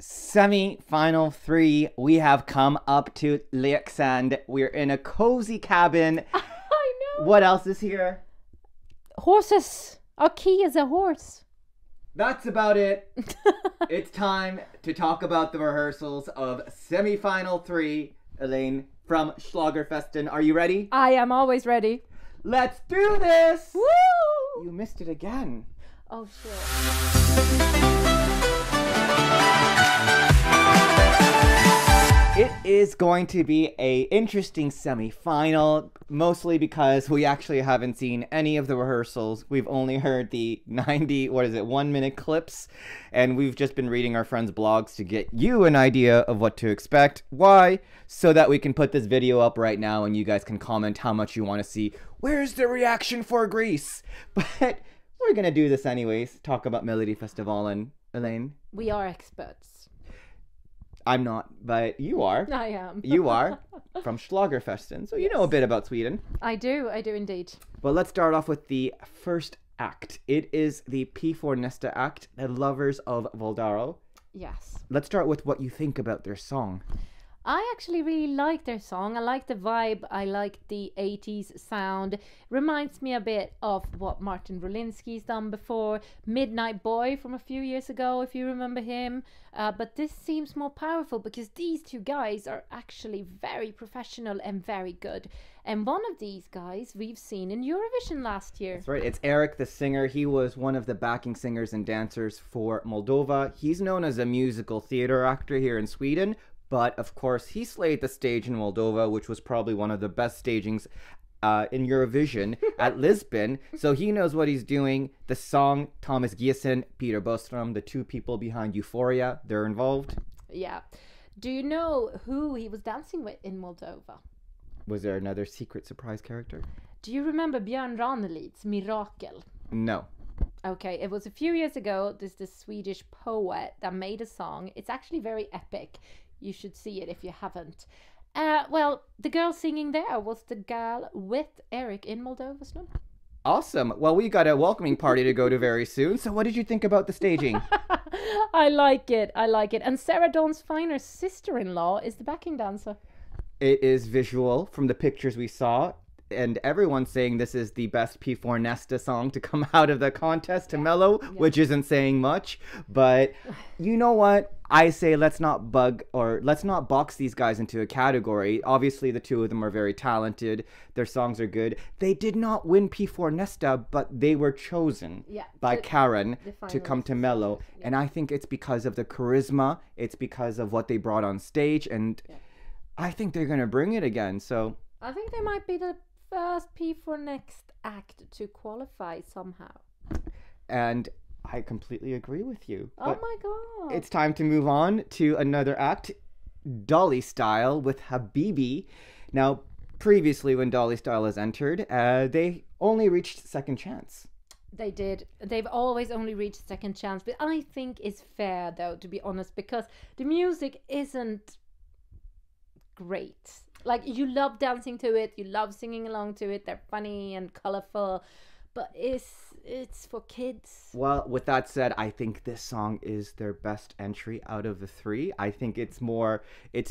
Semi-final 3, we have come up to Leksand. We're in a cozy cabin. I know. What else is here? Horses. Our key is a horse. That's about it. It's time to talk about the rehearsals of semi-final 3. Elaine from Schlagerfesten. Are you ready? I am always ready. Let's do this! Woo! You missed it again. Oh, shit. It is going to be a interesting semi-final, mostly because we actually haven't seen any of the rehearsals. We've only heard the 1-minute clips, and we've just been reading our friends' blogs to get you an idea of what to expect. Why? So that we can put this video up right now and you guys can comment how much you want to see. Where's the reaction for Greece? But we're going to do this anyways. Talk about Melodifestivalen. Elaine? We are experts. I'm not, but you are. I am. You are from Schlagerfesten, so you know a bit about Sweden. I do indeed. Well, let's start off with the first act. It is the P4 Nesta act, the Lovers of Voldaro. Yes. Let's start with what you think about their song. I actually really like their song. I like the vibe. I like the 80s sound. Reminds me a bit of what Martin Rolinski's done before. Midnight Boy from a few years ago, if you remember him. But this seems more powerful because these two guys are actually very professional and very good. And one of these guys we've seen in Eurovision last year. That's right. It's Eric the singer. He was one of the backing singers and dancers for Moldova. He's known as a musical theater actor here in Sweden. But, of course, he slayed the stage in Moldova, which was probably one of the best stagings in Eurovision at Lisbon. So he knows what he's doing. The song, Thomas Giesen, Peter Bostrom, the two people behind Euphoria, they're involved. Yeah. Do you know who he was dancing with in Moldova? Was there another secret surprise character? Do you remember Björn Ranelid's Mirakel? No. Okay, it was a few years ago. There's this Swedish poet that made a song. It's actually very epic. You should see it if you haven't. Well, the girl singing there was the girl with Eric in Moldova. No? Awesome. Well, we got a welcoming party to go to very soon. So what did you think about the staging? I like it. I like it. And Sarah Dawn Finer's sister-in-law is the backing dancer. It is visual from the pictures we saw. And everyone's saying this is the best P4 Nesta song to come out of the contest to Mello, which isn't saying much. But you know what? I say let's not box these guys into a category. Obviously, the two of them are very talented. Their songs are good. They did not win P4 Nesta, but they were chosen by Karen to come to Mello. Yeah. And I think it's because of the charisma. It's because of what they brought on stage. And I think they're going to bring it again. So I think they might be the first P4 Next act to qualify somehow. And I completely agree with you. Oh my god. It's time to move on to another act, Dolly Style with Habibi. Now, previously when Dolly Style has entered, they only reached second chance. They did. They've always only reached second chance. But I think it's fair, though, to be honest, because the music isn't great. Like, you love dancing to it, you love singing along to it, they're funny and colorful, but it's for kids. Well, with that said, I think this song is their best entry out of the three. I think it's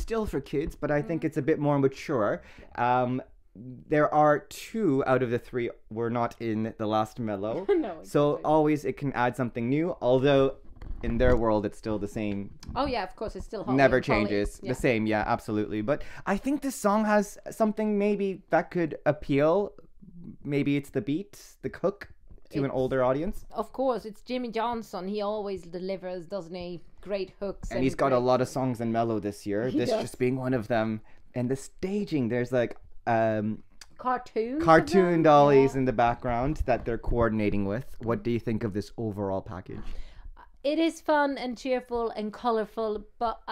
still for kids, but I think it's a bit more mature. There are two out of the three were not in the last Mello. No, exactly. So always it can add something new, although in their world, it's still the same. Oh, yeah, of course, it's still Holly. Never changes. The same, yeah, absolutely. But I think this song has something maybe that could appeal. Maybe it's the beat, the hook to an older audience. Of course, it's Jimmy Johnson. He always delivers, doesn't he? Great hooks. And he's got a lot of songs in Mello this year. This just being one of them. And the staging, there's like cartoon dollies in the background that they're coordinating with. What do you think of this overall package? It is fun and cheerful and colorful, but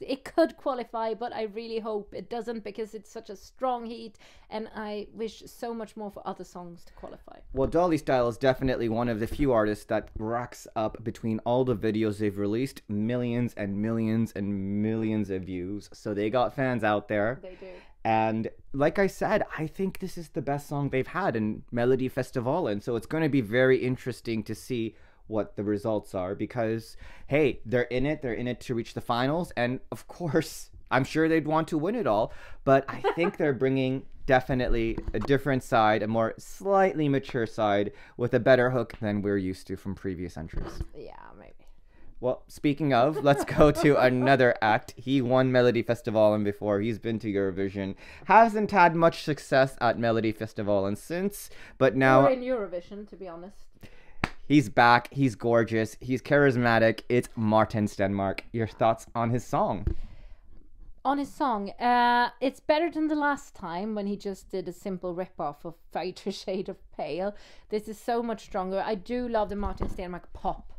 it could qualify, but I really hope it doesn't because it's such a strong heat and I wish so much more for other songs to qualify. Well, Dolly Style is definitely one of the few artists that racks up between all the videos they've released millions and millions and millions of views. So they got fans out there. They do. And like I said, I think this is the best song they've had in Melodifestivalen. So it's going to be very interesting to see what the results are, because hey, they're in it to reach the finals, and of course I'm sure they'd want to win it all, but I think they're bringing definitely a different side, a more slightly mature side with a better hook than we're used to from previous entries. Yeah, maybe. Well, speaking of, let's go to another act. He won Melodifestivalen before. He's been to Eurovision. Hasn't had much success at Melodifestivalen since, but now... Or in Eurovision, to be honest. He's back. He's gorgeous. He's charismatic. It's Martin Stenmark. Your thoughts on his song? On his song, it's better than the last time when he just did a simple rip-off of Fainter Shade of Pale. This is so much stronger. I do love the Martin Stenmark pop,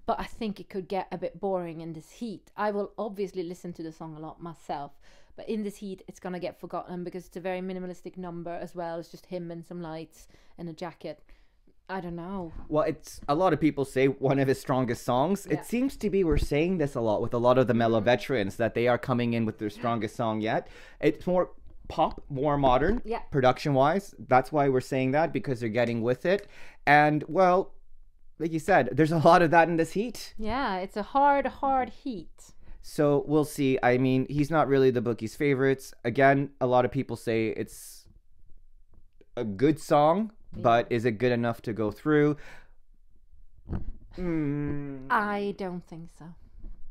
but I think it could get a bit boring in this heat. I will obviously listen to the song a lot myself, but in this heat it's gonna get forgotten because it's a very minimalistic number as well. It's just him and some lights and a jacket. I don't know. Well, it's a lot of people say one of his strongest songs. Yeah. It seems to be, we're saying this a lot with a lot of the Mellow veterans, that they are coming in with their strongest song yet. It's more pop, more modern, Yeah. production-wise. That's why we're saying that, because they're getting with it. And, well, like you said, there's a lot of that in this heat. Yeah, it's a hard heat. So we'll see. I mean, he's not really the bookies' favorites. Again, a lot of people say it's a good song, but is it good enough to go through? I don't think so.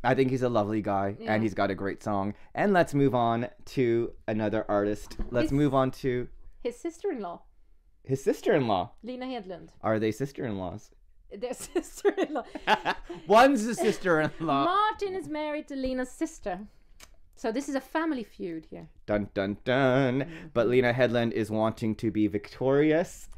I think he's a lovely guy, and he's got a great song. And let's move on to another artist. Let's move on to his sister-in-law, his sister-in-law. Lina Hedlund. Are they sister-in-laws? Their sister-in-law. One's a sister-in-law. Martin is married to Lina's sister. So this is a family feud here. Dun, dun, dun. But Lina Hedlund is wanting to be victorious.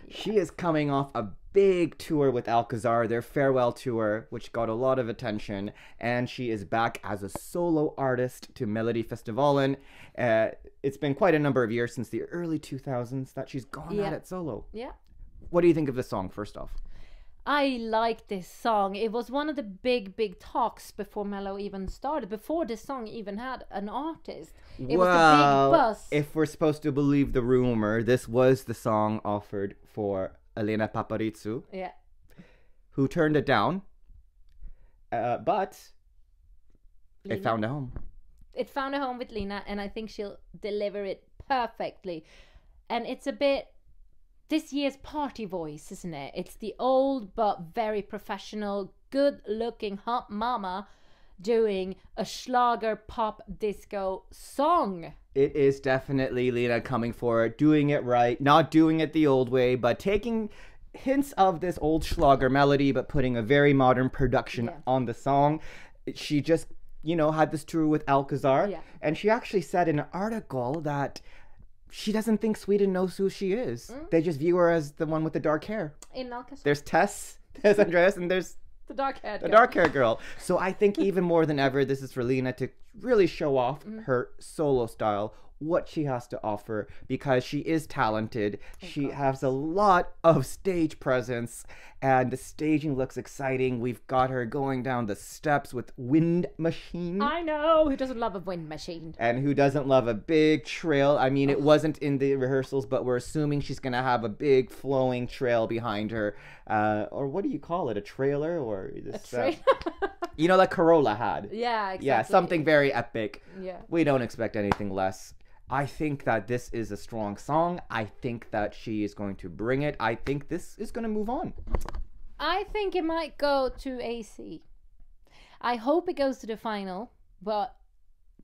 She is coming off a big tour with Alcazar, their farewell tour, which got a lot of attention. And she is back as a solo artist to Melodifestivalen. It's been quite a number of years, since the early 2000s, that she's gone at it solo. Yeah. What do you think of the song, first off? I like this song. It was one of the big talks before Mello even started, before this song even had an artist. It was the big buzz. If we're supposed to believe the rumor, this was the song offered for Elena Paparizou, who turned it down, but it found a home. It found a home with Lina, and I think she'll deliver it perfectly. And it's a bit this year's party voice, isn't it? It's the old but very professional, good-looking hot mama doing a Schlager pop disco song. It is definitely Lina coming forward, doing it right, not doing it the old way, but taking hints of this old Schlager melody, but putting a very modern production on the song. She just, had this tour with Alcazar, and she actually said in an article that she doesn't think Sweden knows who she is. They just view her as the one with the dark hair. In Alcazar. There's Tess, there's Andreas, and there's the dark-haired girl. dark-haired girl. So I think even more than ever, this is for Lina to really show off her solo style, what she has to offer, because she is talented. She has a lot of stage presence, and the staging looks exciting. We've got her going down the steps with wind machine. I know, who doesn't love a wind machine? And who doesn't love a big trail? I mean, it wasn't in the rehearsals, but we're assuming she's going to have a big flowing trail behind her. Or what do you call it? A trailer? Or this, a trailer? Like Corolla had. Yeah, exactly. Yeah, something very epic. Yeah. We don't expect anything less. I think that this is a strong song. I think that she is going to bring it. I think this is going to move on. I think it might go to AC. I hope it goes to the final, but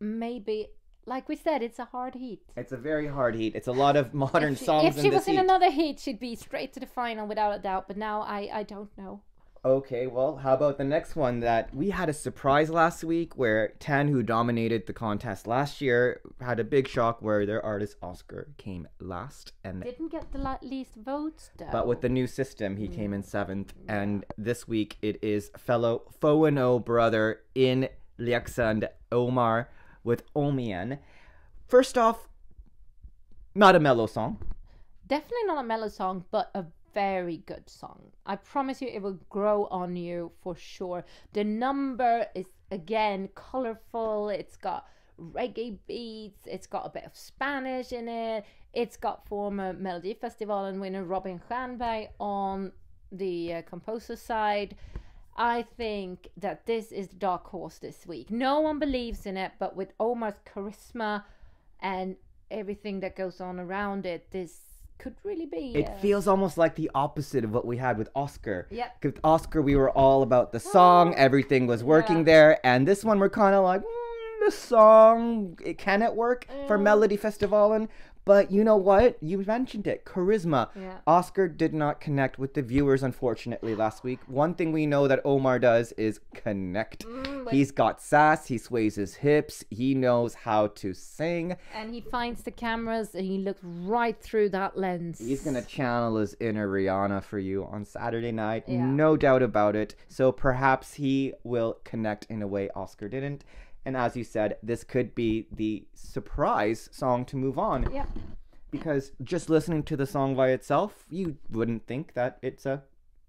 maybe, like we said, it's a hard heat. It's a very hard heat. It's a lot of modern songs in this heat. If she was in another heat, she'd be straight to the final without a doubt, but now I don't know. Okay, well, how about the next one? That we had a surprise last week where Tan, who dominated the contest last year, had a big shock where their artist Oscar came last. And didn't get the least votes, though. But with the new system, he came in 7th. And this week it is fellow Foano brother in Leksand, Omar, with Omien. First off, not a mellow song. Definitely not a mellow song, but a very good song. I promise you it will grow on you for sure. The number is, again, colorful. It's got reggae beats. It's got a bit of Spanish in it. It's got former Melodifestivalen winner Robin Stjernberg on the composer side. I think that this is the dark horse this week. No one believes in it, but with Omar's charisma and everything that goes on around it, this could really be. It feels almost like the opposite of what we had with Oscar. Yeah. With Oscar, we were all about the song, everything was working there, and this one we're kind of like, the song, can it work for Melodifestivalen? But you know what? You mentioned it, charisma. Yeah. Oscar did not connect with the viewers, unfortunately, last week. One thing we know that Omar does is connect. He's got sass, he sways his hips, he knows how to sing. And he finds the cameras and he looks right through that lens. He's going to channel his inner Rihanna for you on Saturday night, Yeah. no doubt about it. So perhaps he will connect in a way Oscar didn't. And as you said, this could be the surprise song to move on. Yeah. Because just listening to the song by itself, you wouldn't think that it's a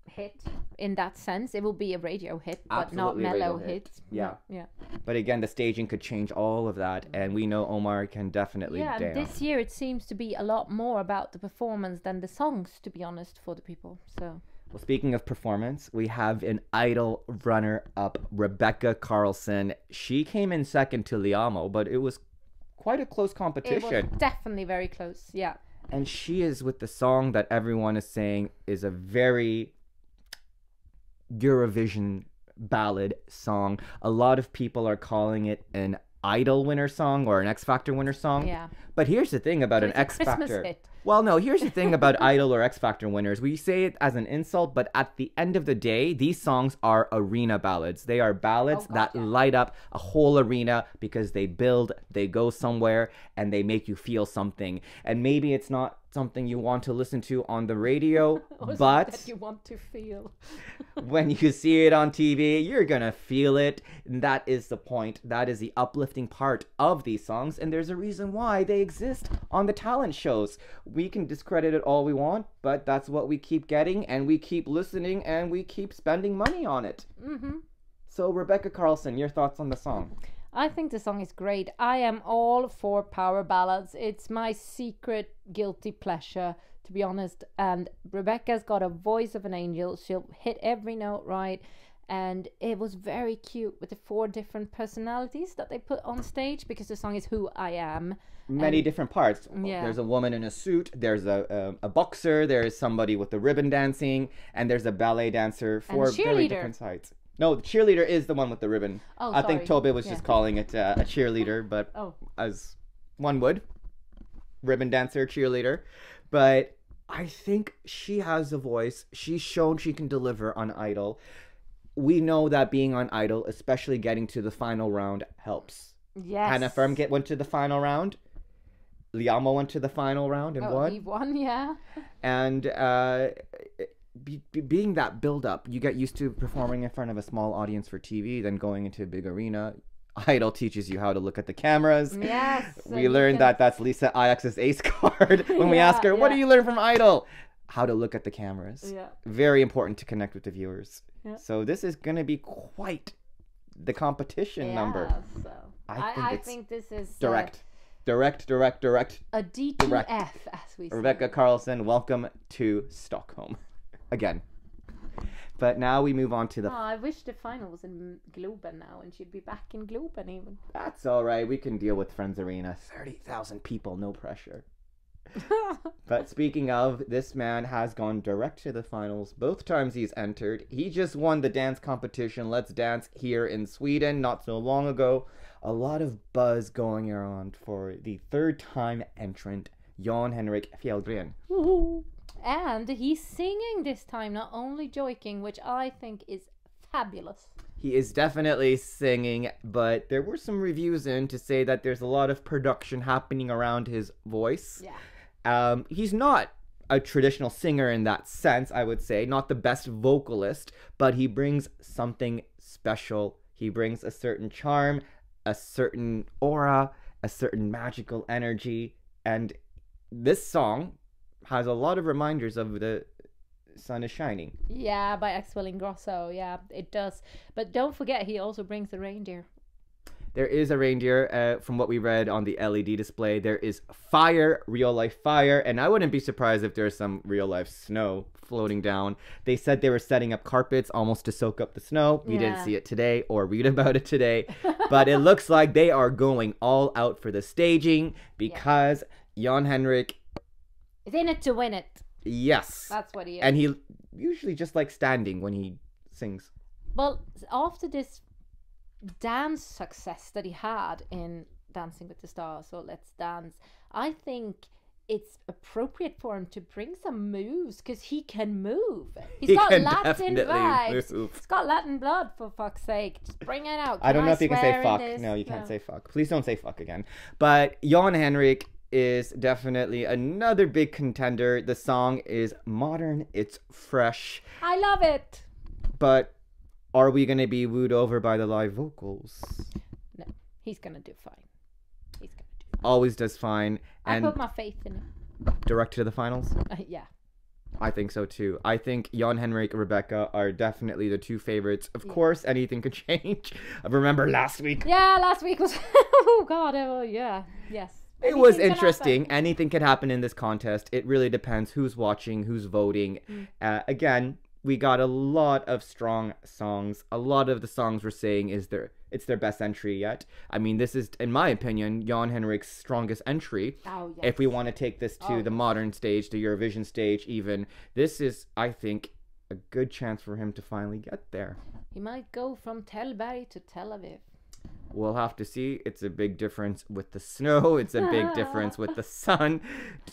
hit in that sense. It will be a radio hit, but Absolutely a not mellow radio hit. hit. Yeah. Yeah. But again, the staging could change all of that. And we know Omar can definitely Yeah, and dance. this year it seems to be a lot more about the performance than the songs, to be honest, for the people. So. Well, speaking of performance, we have an Idol runner-up, Rebecca Carlson. She came in second to Liamo, but it was quite a close competition. It was definitely very close, yeah. And she is with the song that everyone is saying is a very Eurovision ballad song. A lot of people are calling it an Idol winner song or an X Factor winner song. Yeah. But here's the thing about So an it's a X Christmas Factor. hit. Well, no, here's the thing about Idol or X Factor winners. We say it as an insult, but at the end of the day, these songs are arena ballads. They are ballads that light up a whole arena because they build, they go somewhere, and they make you feel something. And maybe it's not something you want to listen to on the radio, but that you want to feel. when you see it on TV, you're gonna feel it. And that is the point. That is the uplifting part of these songs. And there's a reason why they exist on the talent shows. We can discredit it all we want, but that's what we keep getting, and we keep listening, and we keep spending money on it. Mm-hmm. So, Rebecca Carlson, your thoughts on the song? I think the song is great. I am all for power ballads. It's my secret guilty pleasure, to be honest. And Rebecca's got a voice of an angel. She'll hit every note right. And it was very cute with the 4 different personalities that they put on stage, because the song is Who I Am. Many different parts. Yeah. There's a woman in a suit, there's a boxer, there's somebody with the ribbon dancing, and there's a ballet dancer. 4 very different sides. No, the cheerleader is the one with the ribbon. Oh, I think sorry. Tobe was just calling it a cheerleader, but as one would. Ribbon dancer, cheerleader. But I think she has a voice. She's shown she can deliver on Idol. We know that being on Idol, especially getting to the final round, helps. Yes. Hannah Firm went to the final round. Liamo went to the final round and won. He won, yeah. And being that build-up, you get used to performing in front of a small audience for TV, then going into a big arena. Idol teaches you how to look at the cameras. Yes. We learned that that's Lisa Ajax's ace card when we ask her, what do you learn from Idol? How to look at the cameras. Yeah. Very important to connect with the viewers. Yeah. So this is going to be quite the competition number. So I think this is direct. a D2F, direct. as we say. Rebecca Carlson, welcome to Stockholm again. But now we move on to the... I wish the final was in Globen now, and she'd be back in Globen even. That's all right. We can deal with Friends Arena. 30,000 people, no pressure. But speaking of, this man has gone direct to the finals. Both times he's entered. He just won the dance competition, Let's Dance, here in Sweden not so long ago. A lot of buzz going around for the 3rd time entrant, Jan Henrik Fjällgren. And he's singing this time, not only joking, which I think is fabulous. He is definitely singing, but there were some reviews in to say that there's a lot of production happening around his voice. Yeah. He's not a traditional singer in that sense, I would say. Not the best vocalist, but he brings something special. He brings a certain charm, a certain aura, a certain magical energy. And this song has a lot of reminders of The Sun is Shining. Yeah, by Axel Ingrosso. Yeah, it does. But don't forget, he also brings the reindeer. There is a reindeer, from what we read on the LED display. There is fire, real life fire, and I wouldn't be surprised if there's some real life snow floating down. They said they were setting up carpets almost to soak up the snow. We didn't see it today or read about it today, but it looks like they are going all out for the staging because Jan Henrik is in it to win it. Yes. That's what he is. And he usually just likes standing when he sings. Well, after this dance success that he had in Dancing with the Stars or Let's Dance, I think it's appropriate for him to bring some moves because he can move. He's got Latin vibes. He's got Latin blood, for fuck's sake. Just bring it out. I don't know if you can say fuck. No, you can't say fuck. Please don't say fuck again. But Jan Henrik is definitely another big contender. The song is modern. It's fresh. I love it. But are we going to be wooed over by the live vocals? No, he's going to do fine. He's going to do fine. Always does fine. And I put my faith in him. Direct to the finals? Yeah. I think so too. I think Jan Henrik and Rebecca are definitely the two favorites. Of course, anything could change. I remember last week. Yeah, last week was... oh, God. Oh, yeah. Yes. It was interesting. Anything can happen in this contest. It really depends who's watching, who's voting. Again, we got a lot of strong songs. A lot of the songs we're saying it's their best entry yet. I mean, this is, in my opinion, Jan Henrik's strongest entry. Oh, yes. If we want to take this to the modern stage, the Eurovision stage even, this is, I think, a good chance for him to finally get there. He might go from Tel Berg to Tel Aviv. We'll have to see. It's a big difference with the snow. It's a big difference with the sun.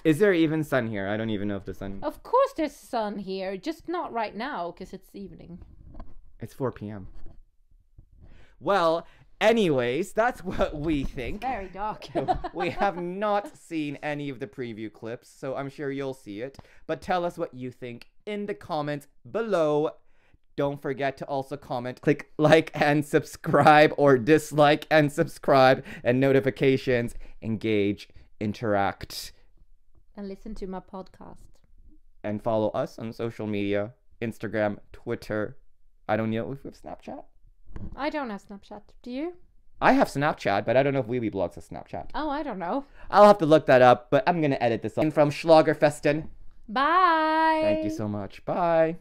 Is there even sun here? I don't even know if the sun... Of course there's sun here. Just not right now because it's evening. It's 4 p.m. Well, anyways, that's what we think. It's very dark. We have not seen any of the preview clips, so I'm sure you'll see it. But tell us what you think in the comments below. Don't forget to also comment, click like and subscribe, or dislike and subscribe, and notifications, engage, interact. And listen to my podcast. And follow us on social media, Instagram, Twitter. I don't know if we have Snapchat. I don't have Snapchat. Do you? I have Snapchat, but I don't know if wiwibloggs has Snapchat. Oh, I don't know. I'll have to look that up, but I'm going to edit this up. From Schlagerfesten. Bye. Thank you so much. Bye.